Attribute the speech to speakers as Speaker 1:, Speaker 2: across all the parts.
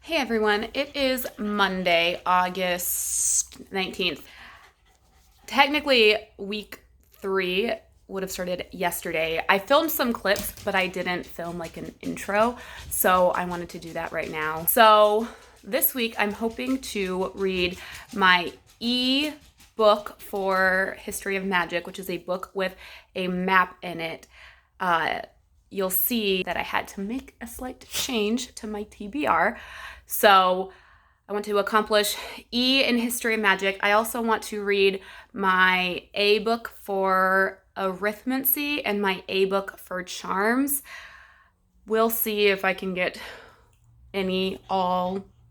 Speaker 1: Hey everyone, it is Monday, August 19th. Technically, week 3 would have started yesterday. I filmed some clips, but I didn't film like an intro, so I wanted to do that right now. So this week, I'm hoping to read my e-book for History of Magic, which is a book with a map in it. You'll see that I had to make a slight change to my TBR. So I want to accomplish E in History of Magic. I also want to read my A book for Arithmancy and my A book for Charms. We'll see if I can get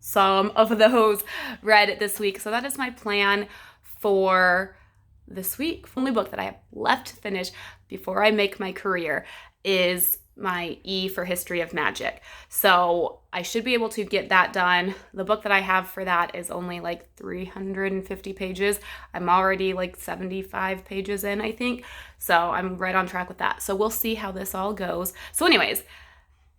Speaker 1: some of those read this week. So that is my plan for this week. The only book that I have left to finish before I make my career is my E for History of Magic. So I should be able to get that done. The book that I have for that is only like 350 pages. I'm already like 75 pages in, I think. So I'm right on track with that. So we'll see how this all goes. So anyways,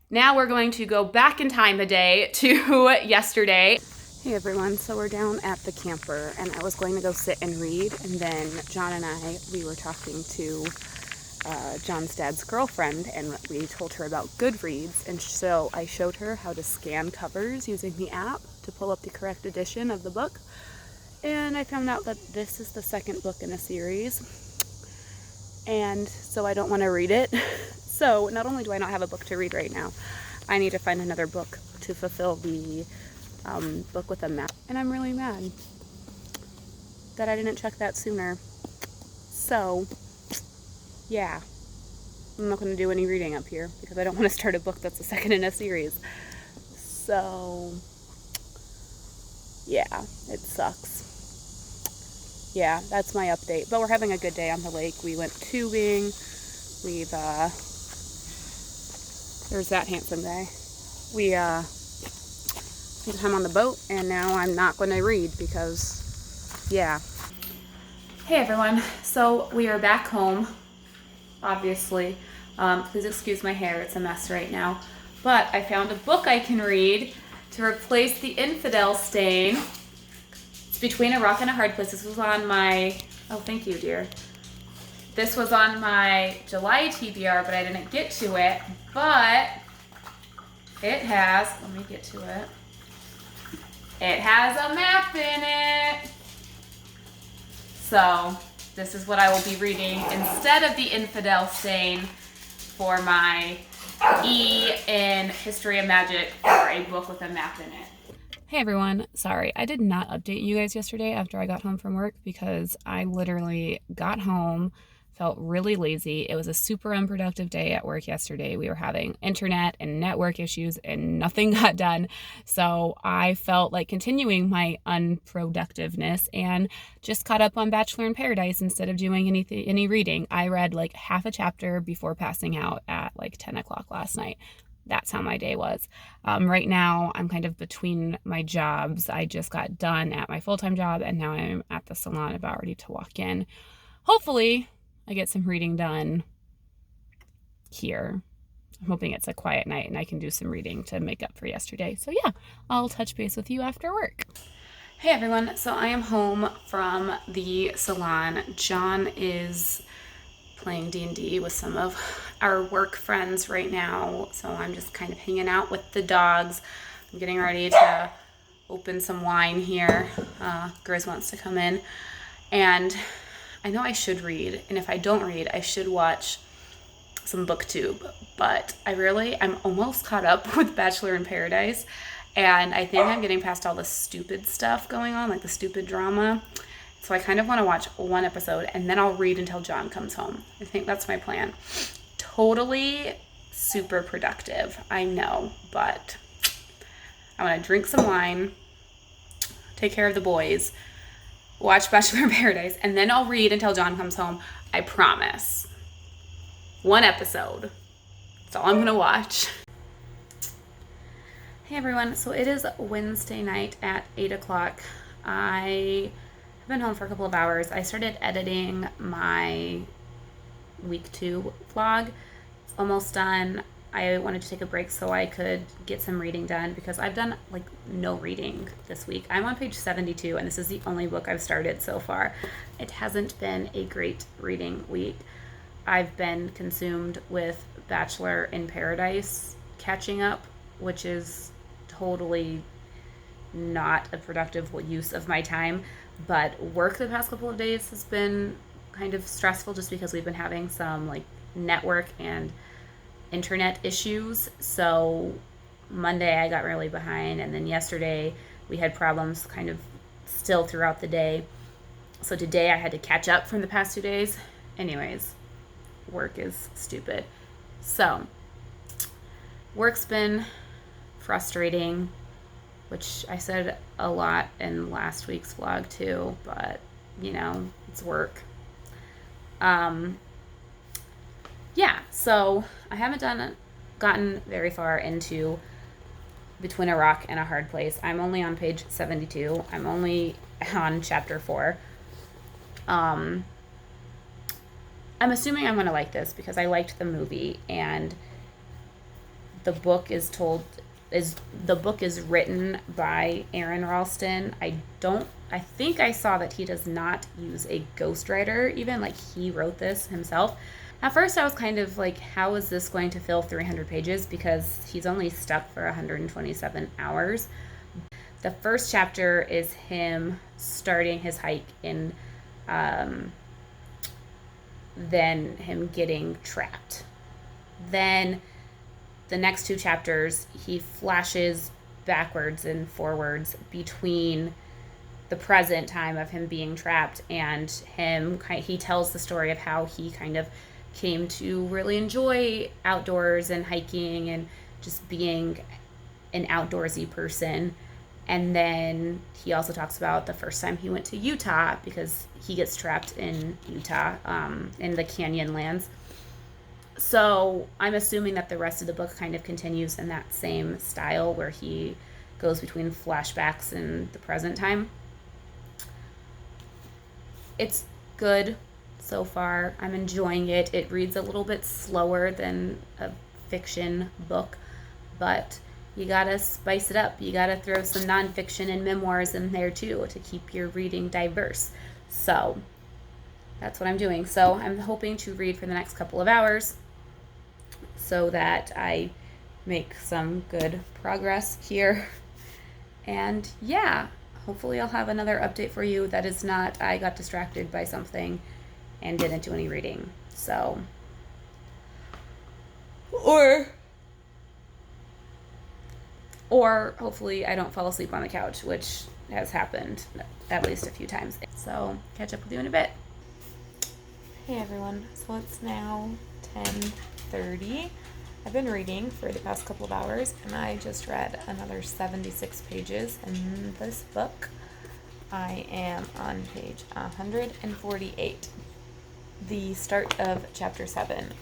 Speaker 1: now we're going to go back in time a day to yesterday. Hey everyone, so we're down at the camper and I was going to go sit and read, and then John and we were talking to John's dad's girlfriend, and we told her about Goodreads, and so I showed her how to scan covers using the app to pull up the correct edition of the book, and I found out that this is the second book in a series, and so I don't want to read it. So not only do I not have a book to read right now, I need to find another book to fulfill the book with a map, and I'm really mad that I didn't check that sooner. So yeah, I'm not going to do any reading up here because I don't want to start a book that's the second in a series. So yeah, it sucks. Yeah, that's my update. But we're having a good day on the lake. We went tubing. There's that handsome guy. We spent time on the boat, and now I'm not going to read because, yeah. Hey everyone, so we are back home. Obviously. Please excuse my hair, it's a mess right now. But I found a book I can read to replace the Infidel Stain. It's Between a Rock and a Hard Place. This was on my, oh thank you dear. This was on my July TBR, but I didn't get to it. But it has, let me get to it. It has a map in it. So this is what I will be reading instead of the Infidel Stain for my E in History of Magic for a book with a map in it. Hey everyone, sorry, I did not update you guys yesterday after I got home from work because I literally got home, felt really lazy. It was a super unproductive day at work yesterday. We were having internet and network issues and nothing got done. So I felt like continuing my unproductiveness and just caught up on Bachelor in Paradise instead of doing any reading. I read like half a chapter before passing out at like 10 o'clock last night. That's how my day was. Right now, I'm kind of between my jobs. I just got done at my full-time job, and now I'm at the salon about ready to walk in. Hopefully, I get some reading done here. I'm hoping it's a quiet night and I can do some reading to make up for yesterday. So yeah, I'll touch base with you after work. Hey everyone, so I am home from the salon. John is playing D&D with some of our work friends right now, so I'm just kind of hanging out with the dogs. I'm getting ready to open some wine here. Grizz wants to come in, and I know I should read, and if I don't read, I should watch some booktube, but I'm almost caught up with Bachelor in Paradise, and I think I'm getting past all the stupid stuff going on, like the stupid drama. So I kind of want to watch one episode, and then I'll read until John comes home. I think that's my plan. Totally super productive, I know, but I want to drink some wine, take care of the boys, watch Bachelor in Paradise, and then I'll read until John comes home. I promise. One episode. That's all I'm going to watch. Hey everyone, so it is Wednesday night at 8 o'clock. I have been home for a couple of hours. I started editing my week 2 vlog. It's almost done. I wanted to take a break so I could get some reading done because I've done like no reading this week. I'm on page 72 and this is the only book I've started so far. It hasn't been a great reading week. I've been consumed with Bachelor in Paradise catching up, which is totally not a productive use of my time. But work the past couple of days has been kind of stressful just because we've been having some like network and internet issues. So Monday I got really behind, and then yesterday we had problems kind of still throughout the day. So today I had to catch up from the past 2 days. Anyways, work is stupid. So work's been frustrating, which I said a lot in last week's vlog too, but you know, it's work. Yeah, so I haven't gotten very far into Between a Rock and a Hard Place. I'm only on page 72. I'm only on chapter 4. I'm assuming I'm going to like this because I liked the movie, and the book is written by Aaron Ralston. I think I saw that he does not use a ghostwriter, even like he wrote this himself. At first I was kind of like, how is this going to fill 300 pages? Because he's only stuck for 127 hours. The first chapter is him starting his hike in, then him getting trapped. Then the next 2 chapters, he flashes backwards and forwards between the present time of him being trapped and he tells the story of how he kind of came to really enjoy outdoors and hiking and just being an outdoorsy person. And then he also talks about the first time he went to Utah because he gets trapped in Utah, in the canyon lands. So I'm assuming that the rest of the book kind of continues in that same style where he goes between flashbacks and the present time. It's good so far. I'm enjoying it. It reads a little bit slower than a fiction book, but you gotta spice it up. You gotta throw some nonfiction and memoirs in there too to keep your reading diverse. So that's what I'm doing. So I'm hoping to read for the next couple of hours so that I make some good progress here. And yeah, hopefully I'll have another update for you that is not I got distracted by something and didn't do any reading. So, or hopefully I don't fall asleep on the couch, which has happened at least a few times. So catch up with you in a bit. Hey everyone, so it's now 10:30. I've been reading for the past couple of hours and I just read another 76 pages in this book. I am on page 148, the start of chapter 7.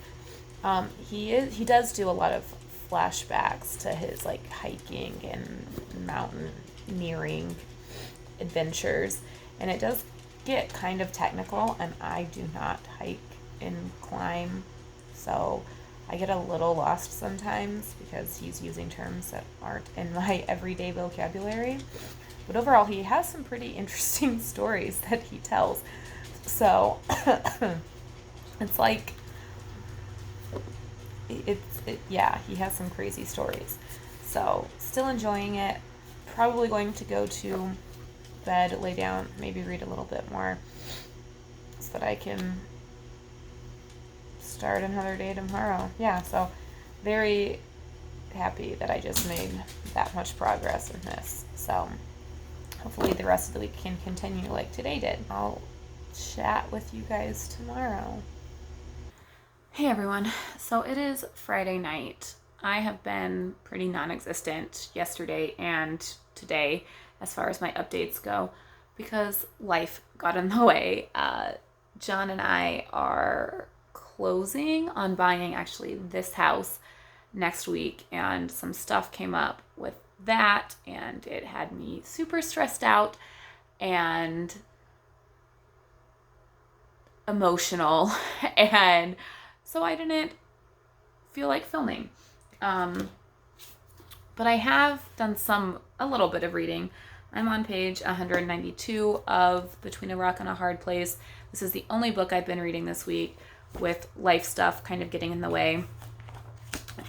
Speaker 1: He does do a lot of flashbacks to his like hiking and mountaineering adventures, and it does get kind of technical, and I do not hike and climb, so I get a little lost sometimes because he's using terms that aren't in my everyday vocabulary. But overall, he has some pretty interesting stories that he tells. So it's like, yeah, he has some crazy stories. So still enjoying it. Probably going to go to bed, lay down, maybe read a little bit more so that I can start another day tomorrow. Yeah, so very happy that I just made that much progress in this. So hopefully the rest of the week can continue like today did. I'll chat with you guys tomorrow. Hey everyone, so it is Friday night. I have been pretty non-existent yesterday and today as far as my updates go because life got in the way. John and I are closing on buying actually this house next week, and some stuff came up with that and it had me super stressed out and emotional, and so I didn't feel like filming. But I have done a little bit of reading. I'm on page 192 of Between a Rock and a Hard Place. This is the only book I've been reading this week, with life stuff kind of getting in the way.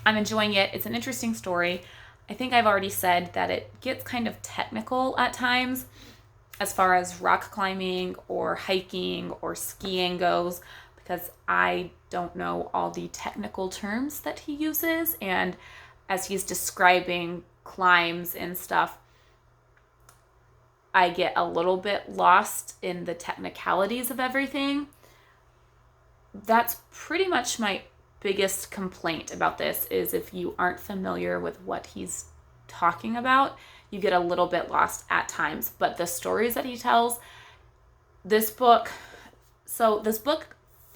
Speaker 1: I'm enjoying it. It's an interesting story. I think I've already said that it gets kind of technical at times as far as rock climbing or hiking or skiing goes, because I don't know all the technical terms that he uses, and as he's describing climbs and stuff, I get a little bit lost in the technicalities of everything. That's pretty much my biggest complaint about this, is if you aren't familiar with what he's talking about, you get a little bit lost at times. But the stories that he tells, this book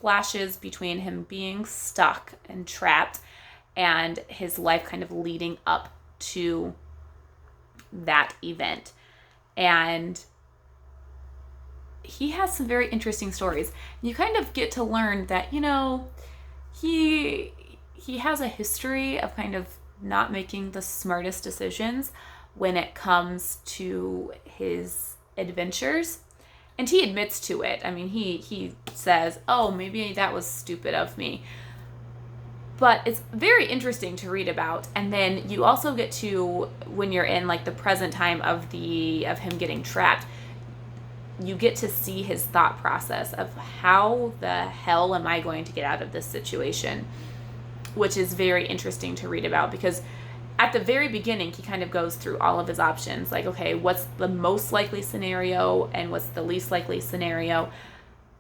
Speaker 1: flashes between him being stuck and trapped and his life kind of leading up to that event. And he has some very interesting stories. You kind of get to learn that, you know, he has a history of kind of not making the smartest decisions when it comes to his adventures. And he admits to it. I mean, he says, oh, maybe that was stupid of me. But it's very interesting to read about. And then you also get to, when you're in like the present time of him getting trapped, you get to see his thought process of how the hell am I going to get out of this situation, which is very interesting to read about, because at the very beginning, he kind of goes through all of his options. Like, okay, what's the most likely scenario and what's the least likely scenario?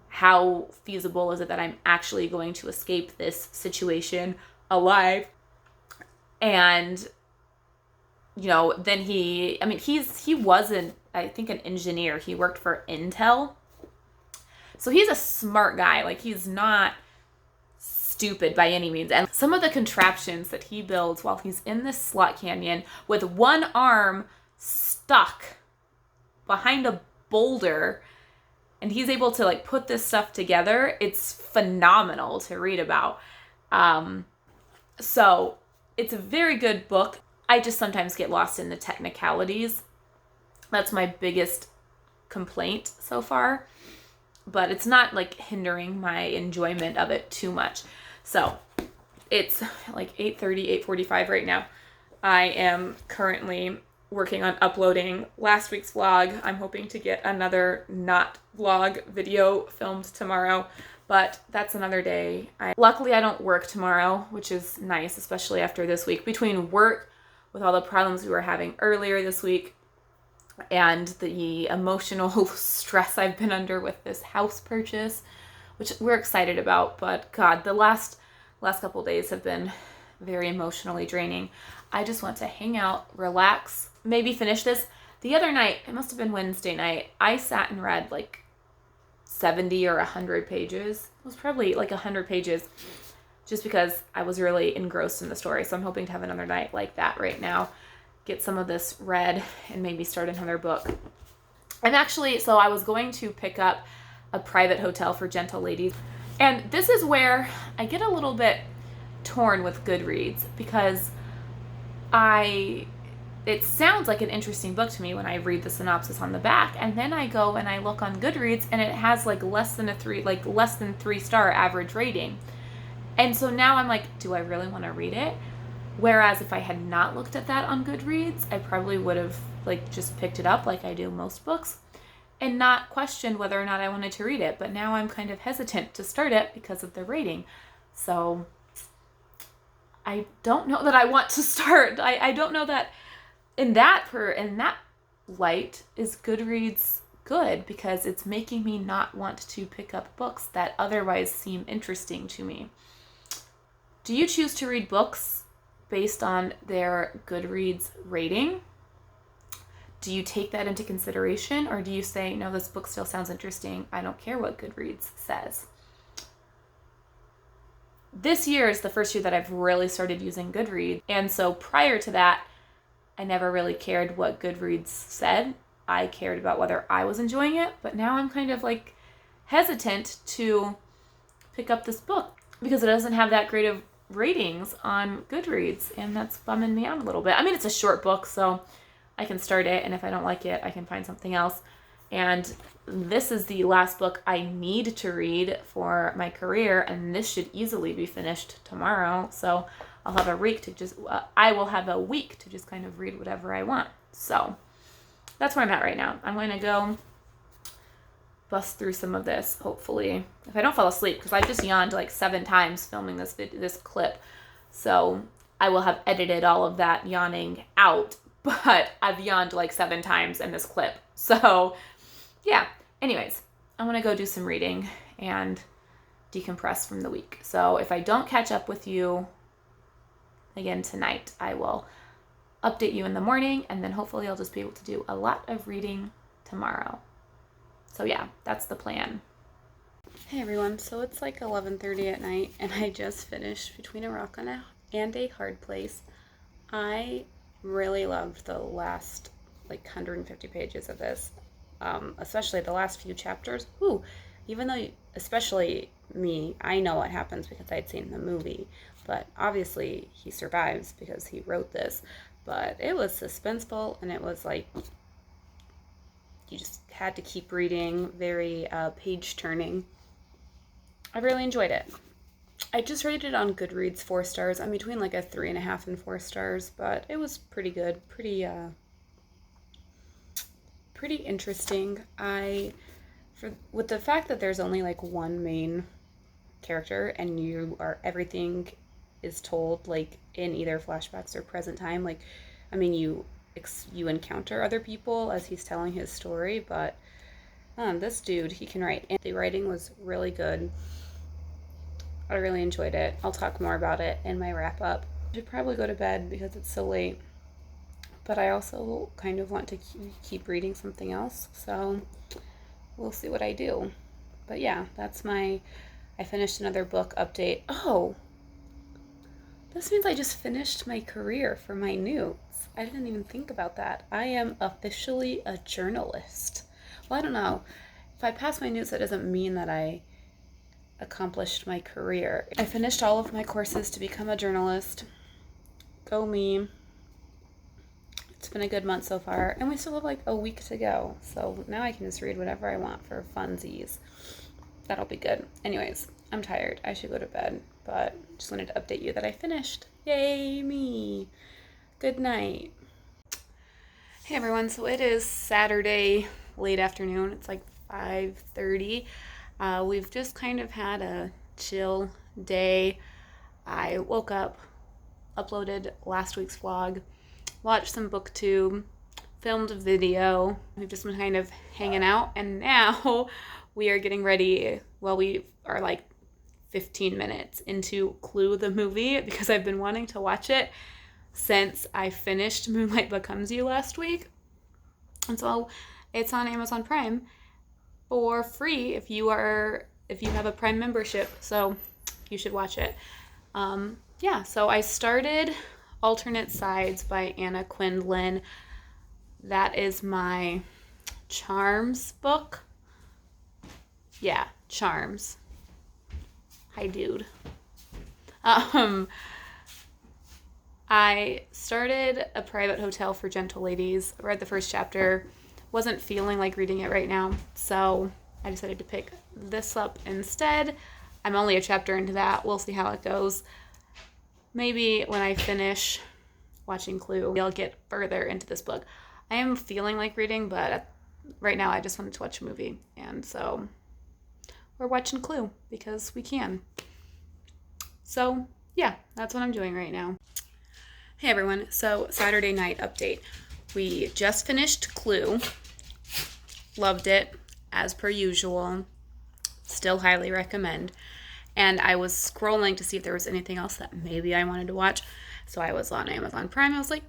Speaker 1: How feasible is it that I'm actually going to escape this situation alive? And, you know, then he wasn't, I think, an engineer. He worked for Intel. So he's a smart guy. Like, he's not stupid by any means. And some of the contraptions that he builds while he's in this slot canyon with one arm stuck behind a boulder, and he's able to like put this stuff together, it's phenomenal to read about. So it's a very good book. I just sometimes get lost in the technicalities. That's my biggest complaint so far, but it's not like hindering my enjoyment of it too much. So it's like 8:30, 8:45 right now. I am currently working on uploading last week's vlog. I'm hoping to get another not vlog video filmed tomorrow, but that's another day. Luckily, I don't work tomorrow, which is nice, especially after this week. Between work, with all the problems we were having earlier this week, and the emotional stress I've been under with this house purchase, which we're excited about, but God, the last couple days have been very emotionally draining. I just want to hang out, relax, maybe finish this. The other night, it must have been Wednesday night, I sat and read like 70 or 100 pages. It was probably like 100 pages, just because I was really engrossed in the story. So I'm hoping to have another night like that right now, get some of this read, and maybe start another book. So I was going to pick up a private hotel for gentle ladies. And this is where I get a little bit torn with Goodreads, because it sounds like an interesting book to me when I read the synopsis on the back, and then I go and I look on Goodreads and it has like less than 3-star average rating. And so now I'm like, do I really want to read it? Whereas if I had not looked at that on Goodreads, I probably would have like just picked it up like I do most books and not questioned whether or not I wanted to read it. But now I'm kind of hesitant to start it because of the rating. So I don't know that I want to start. I don't know that in that light is Goodreads good, because it's making me not want to pick up books that otherwise seem interesting to me. Do you choose to read books based on their Goodreads rating? Do you take that into consideration, or do you say, no, this book still sounds interesting, I don't care what Goodreads says? This year is the first year that I've really started using Goodreads, and so prior to that, I never really cared what Goodreads said. I cared about whether I was enjoying it, but now I'm kind of like hesitant to pick up this book because it doesn't have that great of ratings on Goodreads, and that's bumming me out a little bit. I mean, it's a short book, so I can start it, and if I don't like it, I can find something else. And this is the last book I need to read for my career, and this should easily be finished tomorrow. So I'll have a week to just, I will have a week to just kind of read whatever I want. So that's where I'm at right now. I'm going to go bust through some of this, hopefully, if I don't fall asleep, because I just yawned like 7 times filming this clip. So I will have edited all of that yawning out, but I've yawned like 7 times in this clip. So yeah, anyways, I'm going to go do some reading and decompress from the week. So if I don't catch up with you again tonight, I will update you in the morning, and then hopefully I'll just be able to do a lot of reading tomorrow. So yeah, that's the plan. Hey everyone, so it's like 11:30 at night, and I just finished Between a Rock and a Hard Place. I really loved the last like 150 pages of this, especially the last few chapters. Ooh, even though, especially me, I know what happens because I'd seen the movie, but obviously he survives because he wrote this. But it was suspenseful, and it was like, you just had to keep reading, very page-turning. I really enjoyed it. I just rated it on Goodreads 4 stars. I'm between like a 3.5 and 4 stars, but it was pretty good, pretty interesting. With the fact that there's only like one main character, and everything is told like in either flashbacks or present time. Like, I mean, you encounter other people as he's telling his story, but this dude, he can write, and the writing was really good. I really enjoyed it. I'll talk more about it in my wrap up. I should probably go to bed because it's so late, but I also kind of want to keep reading something else, so we'll see what I do. But yeah, I finished another book update. Oh, this means I just finished my career for my NEWTS. I didn't even think about that. I am officially a journalist. Well, I don't know. If I pass my NEWTS, that doesn't mean that I accomplished my career. I finished all of my courses to become a journalist. Go me. It's been a good month so far, and we still have like a week to go. So now I can just read whatever I want for funsies. That'll be good. Anyways, I'm tired. I should go to bed, but just wanted to update you that I finished. Yay, me. Good night. Hey everyone, so it is Saturday, late afternoon. It's like 5:30. We've just kind of had a chill day. I woke up, uploaded last week's vlog, watched some booktube, filmed a video. We've just been kind of hanging out, and now we are getting ready. Well, we are like 15 minutes into Clue the movie because I've been wanting to watch it since I finished Moonlight Becomes You last week. And so it's on Amazon Prime for free if you have a Prime membership. So you should watch it. Yeah, so I started Alternate Sides by Anna Quindlen. That is my Charms book. Yeah, Charms. Hi, dude. I started A Private Hotel for Gentle Ladies. I read the first chapter. Wasn't feeling like reading it right now, so I decided to pick this up instead. I'm only a chapter into that. We'll see how it goes. Maybe when I finish watching Clue, I'll get further into this book. I am feeling like reading, but right now I just wanted to watch a movie, and so we're watching Clue because we can. So yeah, that's what I'm doing right now. Hey everyone, so Saturday night update. We just finished Clue. Loved it, as per usual. Still highly recommend. And I was scrolling to see if there was anything else that maybe I wanted to watch. So I was on Amazon Prime. I was like,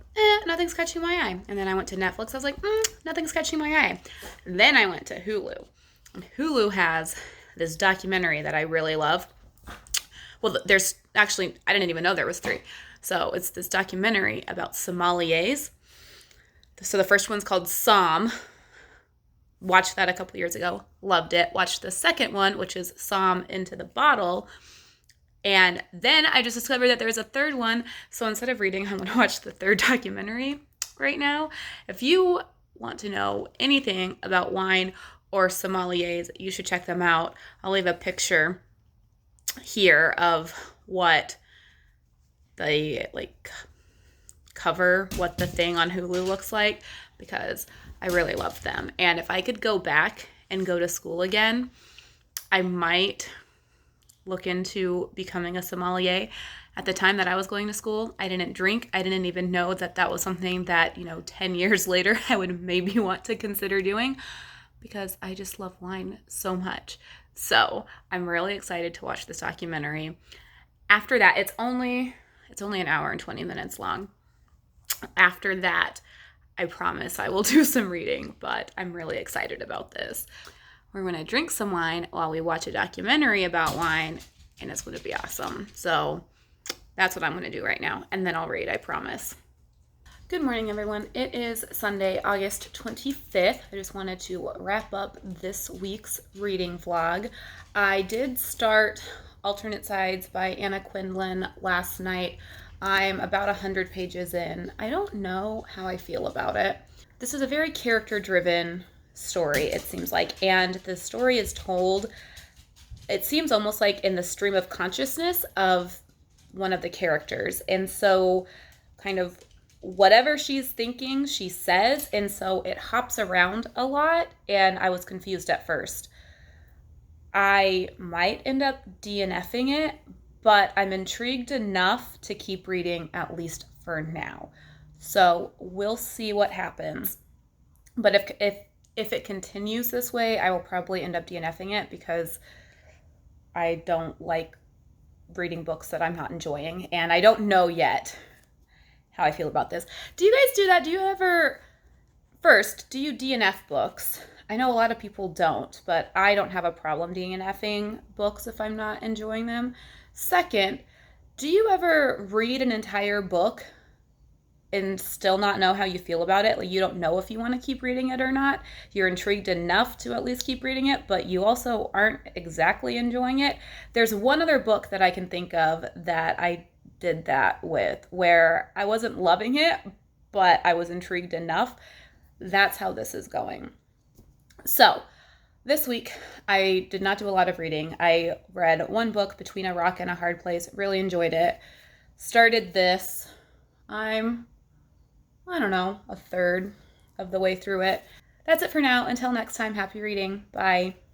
Speaker 1: nothing's catching my eye. And then I went to Netflix. I was like, nothing's catching my eye. Then I went to Hulu. And Hulu has this documentary that I really love. Well, there's actually, I didn't even know there was 3. So it's this documentary about sommeliers. So the first one's called Somm. Watched that a couple years ago. Loved it. Watched the second one, which is Somm Into the Bottle. And then I just discovered that there's a third one. So instead of reading, I'm going to watch the third documentary right now. If you want to know anything about wine or sommeliers, you should check them out. I'll leave a picture here of what the cover, what the thing on Hulu looks like, because I really love them. And if I could go back and go to school again, I might look into becoming a sommelier. At the time that I was going to school, I didn't drink. I didn't even know that that was something that, 10 years later, I would maybe want to consider doing, because I just love wine so much. So I'm really excited to watch this documentary. After that, it's only an hour and 20 minutes long. After that, I promise I will do some reading, but I'm really excited about this. We're going to drink some wine while we watch a documentary about wine, and it's going to be awesome. So that's what I'm going to do right now, and then I'll read, I promise. Good morning, everyone. It is Sunday, August 25th. I just wanted to wrap up this week's reading vlog. I did start Alternate Sides by Anna Quindlen last night. I'm about 100 pages in. I don't know how I feel about it. This is a very character-driven story, it seems like, and the story is told, it seems almost like in the stream of consciousness of one of the characters, and so kind of whatever she's thinking she says, and so it hops around a lot, and I was confused at first. I might end up DNFing it, but I'm intrigued enough to keep reading, at least for now. So we'll see what happens. But if it continues this way, I will probably end up DNFing it, because I don't like reading books that I'm not enjoying, and I don't know yet how I feel about this. Do you guys do that? Do you DNF books? I know a lot of people don't, but I don't have a problem DNFing books if I'm not enjoying them. Second, do you ever read an entire book and still not know how you feel about it? Like, you don't know if you want to keep reading it or not. You're intrigued enough to at least keep reading it, but you also aren't exactly enjoying it. There's one other book that I can think of that I did that with, where I wasn't loving it, but I was intrigued enough. That's how this is going. So this week, I did not do a lot of reading. I read one book, Between a Rock and a Hard Place. Really enjoyed it. Started this. I don't know, a third of the way through it. That's it for now. Until next time, happy reading. Bye.